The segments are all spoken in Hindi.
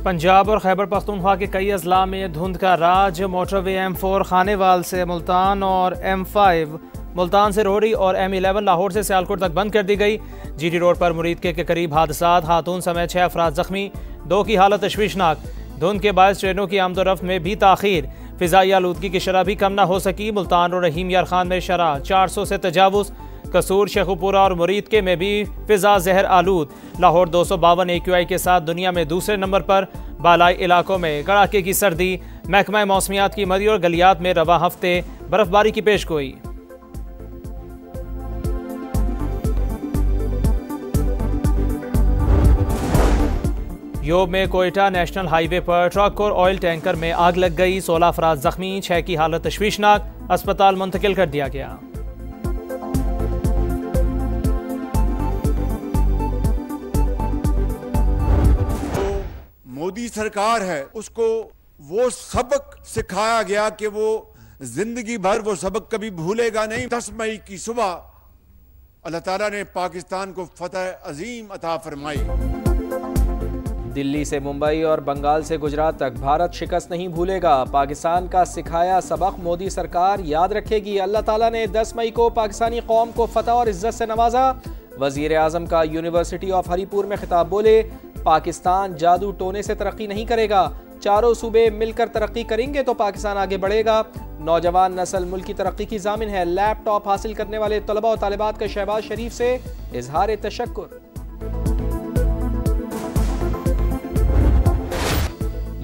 पंजाब और खैबर पख्तूनख्वा के कई अजला में धुंध का राज। मोटरवे M4 खानेवाल से मुल्तान और M5 मुल्तान से रोहड़ी और M11 लाहौर से सियालकोट तक बंद कर दी गई। GT रोड पर मुरीद के करीब हादसा, खातून समेत 6 अफराद जख्मी, 2 की हालत तशवीशनाक। धुंध के बायस ट्रेनों की आमदोरफ्त में भी ताखीर। फिजाई आलूदगी की शरह भी कम न हो सकी। मुल्तान और रहीम यार खान में शरह 400 से तजावुज। कसूर, शेखुपुरा और मुरीद के में भी फिजा जहर आलूद। लाहौर 252 AQI के साथ दुनिया में दूसरे नंबर पर। बालाई इलाकों में कड़ाके की सर्दी। महकमा मौसमियात की मरी और गलियात में रवा हफ्ते बर्फबारी की पेशगोई। योब में कोयटा नेशनल हाईवे पर ट्रक और ऑयल टैंकर में आग लग गई। 16 अफराद जख्मी, 6 की हालत तशवीशनाक। अस्पताल मुंतकिल कर दिया गया। मोदी सरकार है, उसको वो सबक सिखाया गया कि वो जिंदगी भर वो सबक कभी भूलेगा नहीं। 10 मई की सुबह अल्लाह ताला ने पाकिस्तान को फतह अजीम अता फरमाई। दिल्ली से मुंबई और बंगाल से गुजरात तक भारत शिकस्त नहीं भूलेगा। पाकिस्तान का सिखाया सबक मोदी सरकार याद रखेगी। अल्लाह ताला ने 10 मई को पाकिस्तानी कौम को फतह और इज्जत से नवाजा। वजीर आजम का यूनिवर्सिटी ऑफ हरीपुर में खिताब, बोले पाकिस्तान जादू टोने से तरक्की नहीं करेगा, चारों सूबे मिलकर तरक्की करेंगे तो पाकिस्तान आगे बढ़ेगा। नौजवान नस्ल मुल्क की तरक्की की जामिन है। लैपटॉप हासिल करने वाले तलबा और तालिबात का शहबाज शरीफ से इजहार तशक्कुर।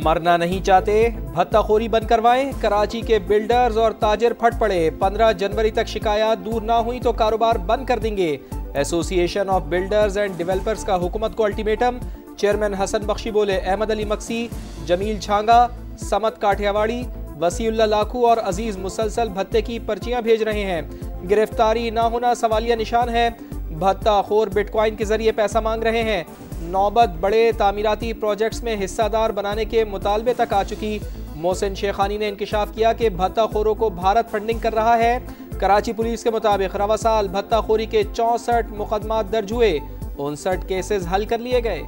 मरना नहीं चाहते, भत्ताखोरी बंद करवाएं। कराची के बिल्डर्स और ताजिर फट पड़े। 15 जनवरी तक शिकायत दूर ना हुई तो कारोबार बंद कर देंगे। Association of builders and developers का हुकूमत को अल्टीमेटम। चेयरमैन हसन बख्शी बोले अहमद अली मक्सी, जमील छांगा, समत काठियावाड़ी, वसीउल्लाह लाखू और अजीज मुसलसल भत्ते की पर्चियां भेज रहे हैं। गिरफ्तारी ना होना सवालिया निशान है। भत्ताखोर बिटकॉइन के जरिए पैसा मांग रहे हैं। नौबत बड़े तामीराती प्रोजेक्ट्स में हिस्सादार बनाने के मुतालबे तक आ चुकी। मोहसिन शेखानी ने इंकिशाफ किया कि भत्ताखोरों को भारत फंडिंग कर रहा है। कराची पुलिस के मुताबिक रवा साल भत्ताखोरी के 64 मुकदमात दर्ज हुए, 59 केसेस हल कर लिए गए।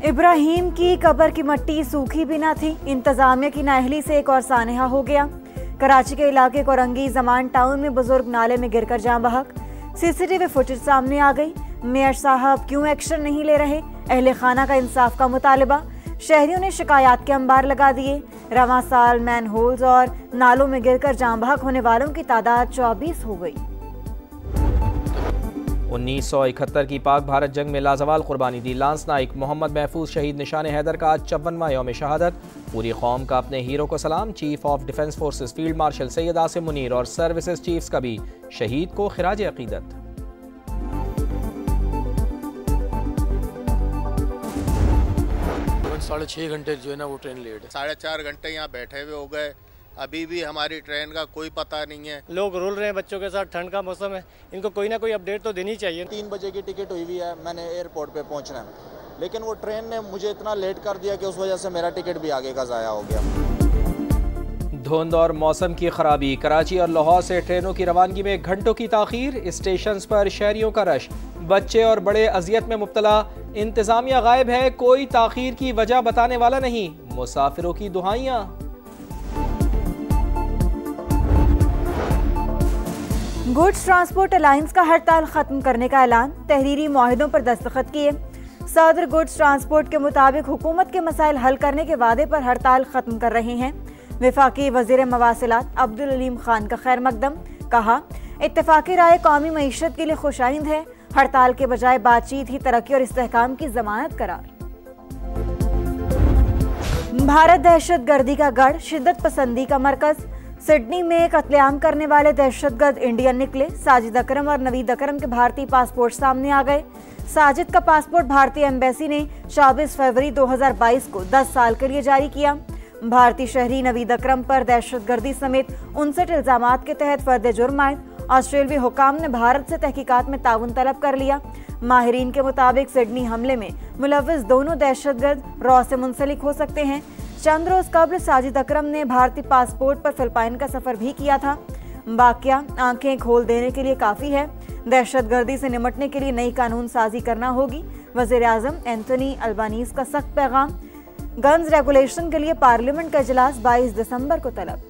इब्राहिम की कब्र की मिट्टी सूखी भी ना थी। इंतजामिया की नाअहली से एक और सानहा हो गया। कराची के इलाके कोरंगी जमान टाउन में बुजुर्ग नाले में गिरकर जान बहक। CCTV फुटेज सामने आ गई। मेयर साहब क्यों एक्शन नहीं ले रहे? अहले खाना का इंसाफ का मुतालबा। शहरियों ने शिकायत के अंबार लगा दिए। रवां साल मैन होल्स और नालों में गिरकर जान बहक होने वालों की तादाद 24 हो गई। 1971 की पाक भारत जंग में लाजवाल कुर्बानी दी लांस नाइक मोहम्मद महफूज शहीद निशान हैदर का आज 54वां यौम शहादत। पूरी कौम का अपने हीरो को सलाम। Chief of defence forces field marshal Syed Asim Munir और सर्विसेज चीफ्स का भी शहीद को खिराज अकीदत। 6.5 घंटे जो है ना वो ट्रेन लेट है। 4.5 घंटे यहाँ बैठे हुए हो गए, अभी भी हमारी ट्रेन का कोई पता नहीं है। लोग रुल रहे हैं बच्चों के साथ, ठंड का मौसम है, इनको कोई ना कोई अपडेट तो देनी चाहिए। 3 बजे की टिकट हुई हुई है, मैंने एयरपोर्ट पे पहुंचना है, लेकिन वो ट्रेन ने मुझे इतना लेट कर दिया कि उस वजह से मेरा टिकट भी आगे का ज़ाया हो गया। धुंध और मौसम की खराबी। कराची और लाहौर से ट्रेनों की रवानगी में घंटों की ताखीर। स्टेशन पर शहरियों का रश। बच्चे और बड़े अजियत में मुब्तला। इंतजामिया गायब है, कोई ताखीर की वजह बताने वाला नहीं। मुसाफिरों की दुहाइयां। गुड्स ट्रांसपोर्ट अलायंस का हड़ताल खत्म करने का ऐलान। तहरीरी मुआहिदों पर दस्तखत किए। सदर गुड्स ट्रांसपोर्ट के मुताबिक हुकूमत के मसाइल हल करने के वादे पर हड़ताल खत्म कर रहे हैं। वफाकी वजीर मवासिलात अब्दुल अलीम खान का खैर मकदम। कहा इत्तेफाकी राय कौमी मईशत के लिए खुशाइंद है। हड़ताल के बजाय बातचीत ही तरक्की और इस्तेहकाम की जमानत करार। भारत दहशत गर्दी का गढ़, शिद्दत पसंदी का मरकज। सिडनी में कत्लेआम करने वाले दहशतगर्द इंडियन निकले। साजिद अकरम और नवीद अकरम के भारतीय पासपोर्ट सामने आ गए। साजिद का पासपोर्ट भारतीय एम्बेसी ने 24 फरवरी 2022 को 10 साल के लिए जारी किया। भारतीय शहरी नवीद अकरम पर दहशतगर्दी समेत 59 इल्जामात के तहत फर्द जुर्म आयद। ऑस्ट्रेलियाई हुकाम ने भारत से तहकीकात में ताउन तलब कर लिया। माहिरीन के मुताबिक सिडनी हमले में मुलव्विस दोनों दहशतगर्द रॉ से मुंसलिक हो सकते हैं। चंद रोज कबल साजिद अकरम ने भारतीय पासपोर्ट पर फिलिपाइन का सफर भी किया था। वाकया आंखें खोल देने के लिए काफी है। दहशतगर्दी से निपटने के लिए नई कानून साजी करना होगी। वज़ीर आज़म एंथोनी अल्बानीज़ का सख्त पैगाम। गन्स रेगुलेशन के लिए पार्लियामेंट का इजलास 22 दिसंबर को तलब।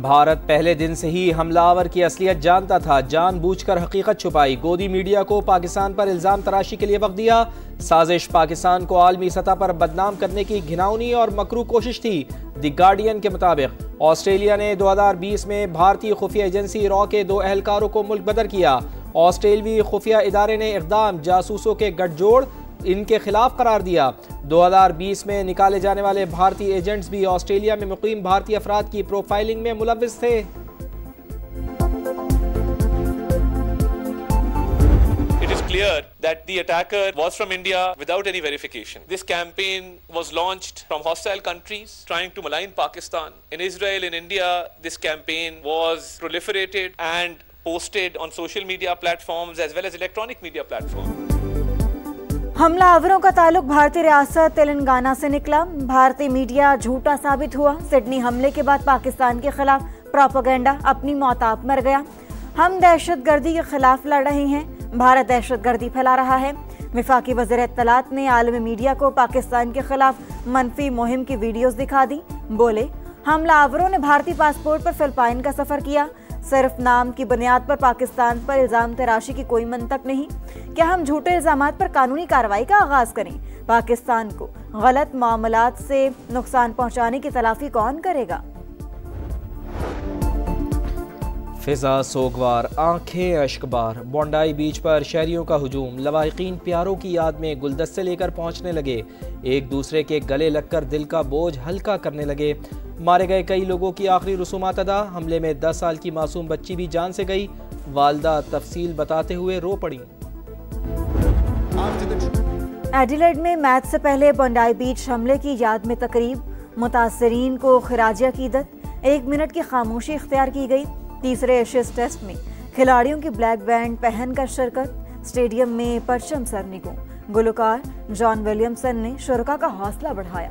भारत पहले दिन से ही हमलावर की असलियत जानता था, जानबूझकर हकीकत छुपाई। गोदी मीडिया को पाकिस्तान पर इल्जाम तराशी के लिए वक्त दिया। साजिश पाकिस्तान को आलमी सतह पर बदनाम करने की घिनौनी और मकरू कोशिश थी। द गार्डियन के मुताबिक ऑस्ट्रेलिया ने 2020 में भारतीय खुफिया एजेंसी रॉ के 2 एहलकारों को मुल्क बदर किया। ऑस्ट्रेलवी खुफिया इदारे ने इक़दाम जासूसों के गठजोड़ इनके खिलाफ करार दिया। 2020 में निकाले जाने वाले भारतीय एजेंट्स भी ऑस्ट्रेलिया में मुकीम भारतीय अफराद की प्रोफाइलिंग में मुलव्विस थे। It is clear that the attacker was from India without any verification. This campaign was launched from hostile countries trying to malign Pakistan. In Israel, in India, this campaign was proliferated and posted on social media platforms as well as electronic media platforms. हमलावरों का ताल्लुक भारतीय रियासत तेलंगाना से निकला। भारतीय मीडिया झूठा साबित हुआ। सिडनी हमले के बाद पाकिस्तान के खिलाफ प्रोपेगेंडा अपनी मौत आप मर गया। हम दहशतगर्दी के खिलाफ लड़ रहे हैं, भारत दहशतगर्दी फैला रहा है। वफाकी वज़ीर इत्तलात ने आलमी मीडिया को पाकिस्तान के खिलाफ मनफी मुहिम की वीडियोस दिखा दी। बोले, हमलावरों ने भारतीय पासपोर्ट पर फिलिपाइन का सफर किया। सिर्फ नाम की बुनियाद पर पाकिस्तान पर इल्जाम तराशी की कोई मंतक नहीं। क्या हम झूठे इल्जामात पर कानूनी कार्रवाई का आगाज करें? पाकिस्तान को गलत मामलात से नुकसान पहुंचाने की तलाफी कौन करेगा? फिजा सोगवार, आंखें अश्कबार। बोंडाई बीच पर शहरियों का हुजूम। लवाहिकीन प्यारों की याद में गुलदस्ते लेकर पहुंचने लगे। एक दूसरे के गले लगकर दिल का बोझ हल्का करने लगे। मारे गए कई लोगों की आखिरी रसूमात अदा। हमले में 10 साल की मासूम बच्ची भी जान से गई। वालदा तफसील बताते हुए रो पड़ी। एडिलेड में मैच से पहले बोंडाई बीच हमले की याद में तकरीब। मुतासरीन को खिराज अकीदत। 1 मिनट की खामोशी इख्तियार की गई। तीसरे एशेज टेस्ट में खिलाड़ियों की ब्लैक बैंड पहनकर शिरकत। स्टेडियम में परचम सरनिगों। गुलकार जॉन विलियमसन ने शुरका का हौसला बढ़ाया।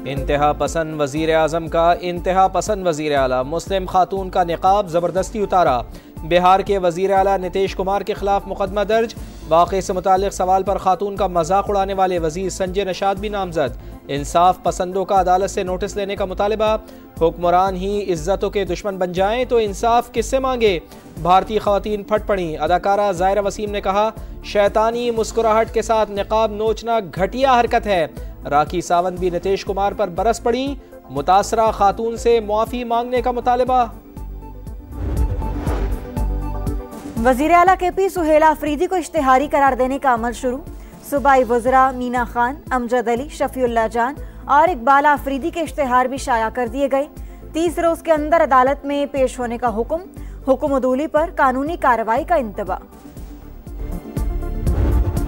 इंतहा पसंद वजीर आजम का इंतहा पसंद वजीर आला। मुस्लिम खातून का निकाब जबरदस्ती उतारा। बिहार के वजीर आला नीतीश कुमार के खिलाफ मुकदमा दर्ज। वाक़े से मुतालिक सवाल पर खातून का मजाक उड़ाने वाले वजीर संजय निशात भी नामजद। इंसाफ पसंदों का अदालत से नोटिस लेने का मुतालिबा। हुक्मरान ही इज्जतों के दुश्मन बन जाएं तो इंसाफ किससे मांगे? भारतीय खवातीन फट पड़ी। अदाकारा ज़ायरा वसीम ने कहा, शैतानी मुस्कुराहट के साथ निकाब नोचना घटिया हरकत है। राखी सावंत भी नीतीश कुमार पर बरस पड़ी। मुतासरा खातून से मुआफ़ी मांगने का मुतालिबा। वज़ीर आला KP सुहेला अफरीदी को इश्तिहारी करार देने का अमल शुरू। सूबाई वज़रा मीना खान, अमजद अली, शफीउल्लाह जान और इकबाल अफरीदी के इश्तिहार भी शाया कर दिए गए। 30 रोज के अंदर अदालत में पेश होने का हुक्म अदूली पर कानूनी कार्रवाई का इंतबा।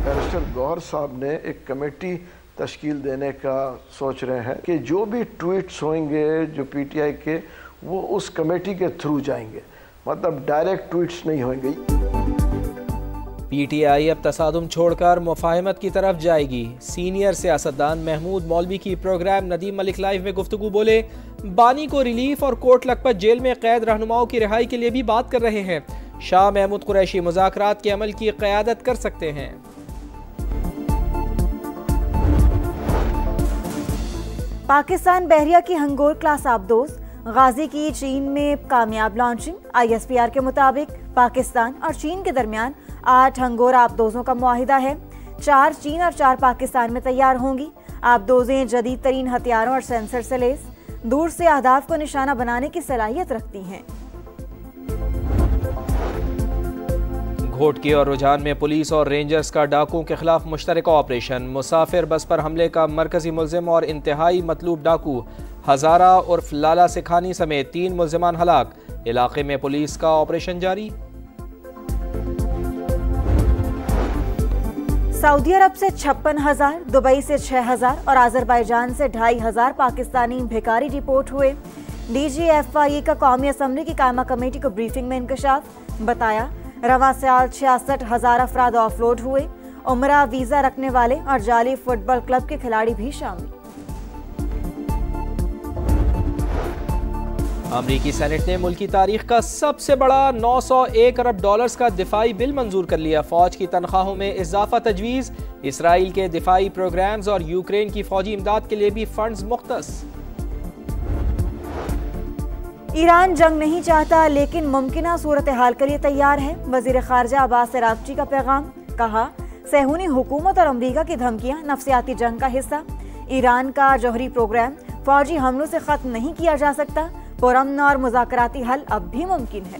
बैरिस्टर गौहर साहब ने एक कमेटी तश्कील देने का सोच रहे हैं कि जो भी ट्वीट्स होंगे जो PTI के, वो उस कमेटी के थ्रू जाएंगे, मतलब डायरेक्ट ट्वीट्स नहीं होंगे। PTI अब तसादुम छोड़कर मुफाहमत की तरफ जाएगी। सीनियर सियासतदान महमूद मौलवी की प्रोग्राम नदीम मलिक लाइव में गुफ्तगू। बोले, बानी को रिलीफ और कोट लखपत जेल में कैद रहनुमाओं की रिहाई के लिए भी बात कर रहे हैं। शाह महमूद कुरैशी मुज़ाकरात के अमल की क़यादत कर सकते हैं। पाकिस्तान बहरिया की हंगोर क्लास आबदोज गाजी की चीन में कामयाब लॉन्चिंग। ISPR के मुताबिक पाकिस्तान और चीन के दरमियान 8 हंगोर आबदोजों का मुआहिदा है। 4 चीन और 4 पाकिस्तान में तैयार होंगी। आबदोजें जदीद तरीन हथियारों और सेंसर से लैस दूर से अहदाफ को निशाना बनाने की सलाहियत रखती हैं। घोटकी और रुझान में पुलिस और रेंजर्स का डाकुओं के खिलाफ मुश्तरका ऑपरेशन। मुसाफिर बस पर हमले का मरकजी मुल्जिम और इंतहाई मतलूब डाकू हजारा उर्फ लाला सिखानी समेत 3 मुल्जिमान हलाक। इलाके में पुलिस का ऑपरेशन जारी। सऊदी अरब से 56,000, दुबई से 6,000 और आज़रबाईजान से 2,500 पाकिस्तानी भिखारी रिपोर्ट हुए। DGFIE का कौमी असम्बली की कायमा कमेटी को ब्रीफिंग में इंकशाफ। बताया, रवा साल 66,000 अफराद ऑफलोड हुए। उम्रा वीजा रखने वाले और जाली फुटबॉल क्लब के खिलाड़ी भी शामिल। अमरीकी सेनेट ने मुल्क की तारीख का सबसे बड़ा 901 अरब डॉलर्स का दिफाई बिल मंजूर कर लिया। फौज की तनख्वाहों में इजाफा तजवीज़, इसराइल के दिफाई प्रोग्राम्स और यूक्रेन की फौजी इमदाद के लिए भी फंड्स मुख्तस। ईरान जंग नहीं चाहता लेकिन मुमकिना सूरत हाल के लिए तैयार है। वजीर खारजा अब्बास अरागची का पैगाम, कहा सहूनी हुकूमत और अमरीका की धमकियां नफ्सियाती जंग का हिस्सा। ईरान का जौहरी प्रोग्राम फौजी हमलों से खत्म नहीं किया जा सकता। पुरअमन और मुज़ाकराती हल अब भी मुमकिन है।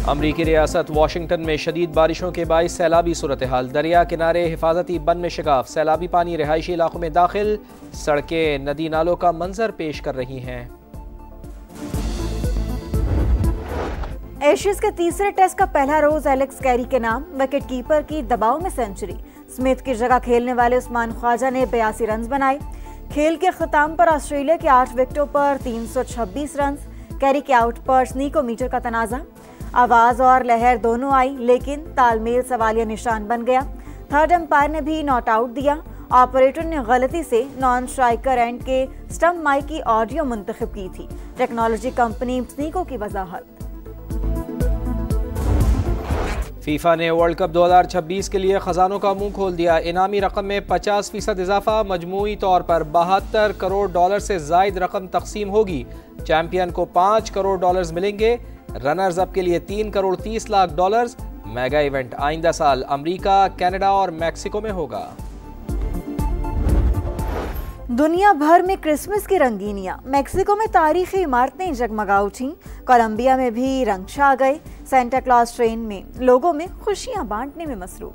अमरीकी रियासत वाशिंगटन में शदीद बारिशों के बाइस सैलाबी सूरत हाल। दरिया किनारे हिफाजती बंद में शिकाफ, सैलाबी पानी रिहायशी इलाकों में दाखिल, सड़कें नदी नालों का मंजर पेश कर रही हैं। एशियज के तीसरे टेस्ट का पहला रोज एलेक्स कैरी के नाम, विकेट कीपर की दबाव में सेंचुरी। स्मिथ की जगह खेलने वाले उस्मान ख्वाजा ने 82 रन बनाए। खेल के खिताम पर ऑस्ट्रेलिया के 8 विकेटों पर 326 रन। कैरी के आउट पर स्नीको मीटर का तनाजा, आवाज और लहर दोनों आई लेकिन तालमेल सवालिया निशान बन गया। थर्ड अंपायर ने भी नॉट आउट दिया। ऑपरेटर ने गलती से नॉन स्ट्राइकर एंड के स्टंप माइक की ऑडियो मुंतखब की थी। टेक्नोलॉजी कंपनी स्नीको की वजाहत। फीफा ने वर्ल्ड कप 2026 के लिए खजानों का मुंह खोल दिया। इनामी रकम में 50% इजाफा, मजमूई तौर पर 72 करोड़ डॉलर से जायद रकम तकसीम होगी। चैंपियन को 5 करोड़ डॉलर्स मिलेंगे। रनर्स अप के लिए 3 crore 30 lakh dollars. Mega event आइंदा साल अमेरिका, कनाडा और मैक्सिको में होगा। दुनिया भर में क्रिसमस की रंगीनियां, मैक्सिको में तारीखी इमारतें जगमगा उठी। कोलंबिया में भी रंग छा गए। सेंटा क्लॉज ट्रेन में लोगों में खुशियां बांटने में मसरूफ।